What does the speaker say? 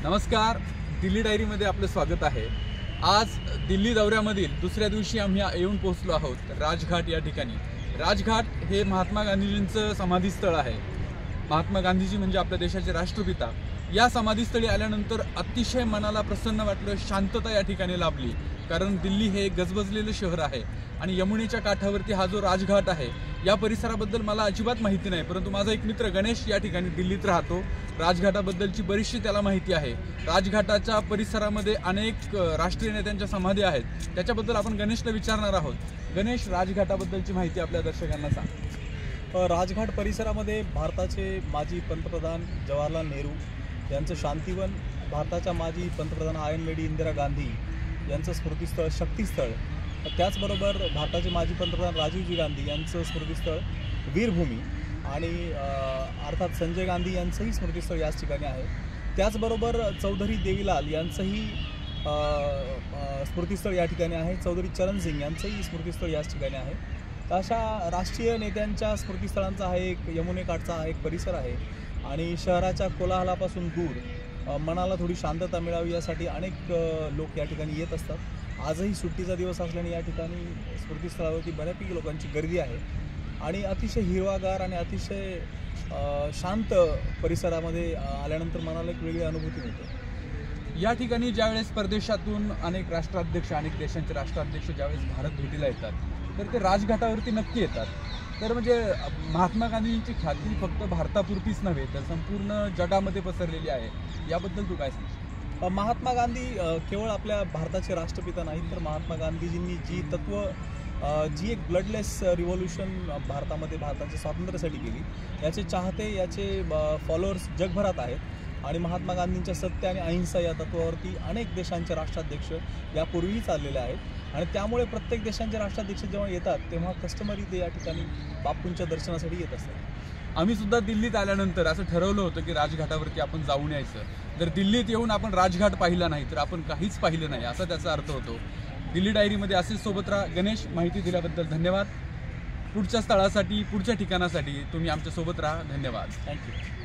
नमस्कार, दिल्ली डायरीमध्ये आपलं स्वागत आहे। आज दिल्ली दौऱ्यामधील दुसऱ्या दिवशी आम्ही येऊन पोहोचलो आहोत राजघाट या ठिकाणी। राजघाट हे महात्मा गांधीजींचं समाधीस्थळ आहे। महात्मा गांधीजी म्हणजे आपल्या देशाचे राष्ट्रपिता। या समाधीस्थळी आल्यानंतर अतिशय मनाला प्रसन्न वाटलं, शांतता या ठिकाणी लाभली। कारण दिल्ली हे एक गजबजलेलं शहर आहे आणि यमुनेच्या काठावरती हा जो राजघाट आहे या परिसराबद्दल मला अजिबात माहिती नाही, परंतु माझा एक मित्र गणेश या ठिकाणी दिल्लीत राहतो। राजघाटाबद्दलची बरीचशी त्याला माहिती आहे। राजघाटाच्या परिसरामध्ये अनेक राष्ट्रीय नेत्यांच्या समाधी आहेत, त्याच्याबद्दल आपण गणेशला विचारणार आहोत। गणेश, राजघाटाबद्दलची माहिती आपल्या दर्शकांना सांग। राजघाट परिसरामध्ये भारताचे माजी पंतप्रधान जवाहरलाल नेहरू यांचं शांतिवन, भारताच्या माजी पंतप्रधान आयन लेडी इंदिरा गांधी यांचं स्मृतिस्थळ शक्तीस्थळ, त्याचबरोबर भारताचे माजी पंतप्रधान राजीवजी गांधी यांचं स्मृतिस्थळ वीरभूमी आणि अर्थात संजय गांधी यांचंही स्मृतिस्थळ याच ठिकाणी आहे। त्याचबरोबर चौधरी देवीलाल यांचंही स्मृतिस्थळ या ठिकाणी आहे। चौधरी चरण सिंग यांचंही स्मृतिस्थळ याच ठिकाणी आहे। अशा राष्ट्रीय नेत्यांच्या स्मृतिस्थळांचा हा एक यमुनेकाठचा हा एक परिसर आहे आणि शहराच्या कोलाहलापासून दूर मनाला थोडी शांतता मिळावी यासाठी अनेक लोक या ठिकाणी येत असतात। आजही सुट्टीचा दिवस असल्याने या ठिकाणी स्मृतिस्थळावरती बऱ्यापैकी लोकांची गर्दी आहे आणि अतिशय हिरवागार आणि अतिशय शांत परिसरामध्ये आल्यानंतर मनाला एक वेगळी अनुभूती मिळते। या ठिकाणी ज्यावेळेस परदेशातून अनेक राष्ट्राध्यक्ष, अनेक देशांचे राष्ट्राध्यक्ष ज्यावेळेस भारत भेटीला येतात तर ते राजघाटावरती नक्की येतात। तर म्हणजे महात्मा गांधींची ख्याती फक्त भारतापुरतीच नव्हे तर संपूर्ण जगामध्ये पसरलेली आहे। याबद्दल तू काय सांगशील? महात्मा गांधी केवळ आपल्या भारताचे राष्ट्रपिता नाहीत, तर महात्मा गांधीजींनी जी एक ब्लडलेस रिव्होल्यूशन भारतामध्ये भारताच्या स्वातंत्र्यासाठी केली, याचे चाहते, याचे फॉलोअर्स जगभरात आहेत आणि महात्मा गांधींच्या सत्य आणि अहिंसा या तत्वावरती अनेक देशांचे राष्ट्राध्यक्ष यापूर्वीही चाललेले आहेत आणि त्यामुळे प्रत्येक देशांचे राष्ट्राध्यक्ष जेव्हा येतात तेव्हा कस्टमरी ते या ठिकाणी बापूंच्या दर्शनासाठी येत असतात। आम्ही सुद्धा दिल्लीत आल्यानंतर असं ठरवलं होतं की राजघाटावरती आपण जाऊन यायचं। जर दिल्लीत येऊन आपण राजघाट पाहिला नाही तर आपण काहीच पाहिलं नाही असा त्याचा अर्थ होतो। दिल्ली डायरीमध्ये असेच सोबत राहा। गणेश, माहिती दिल्याबद्दल धन्यवाद। पुढच्या स्थळासाठी, पुढच्या ठिकाणासाठी तुम्ही आमच्या सोबत राहा। धन्यवाद। थँक्यू।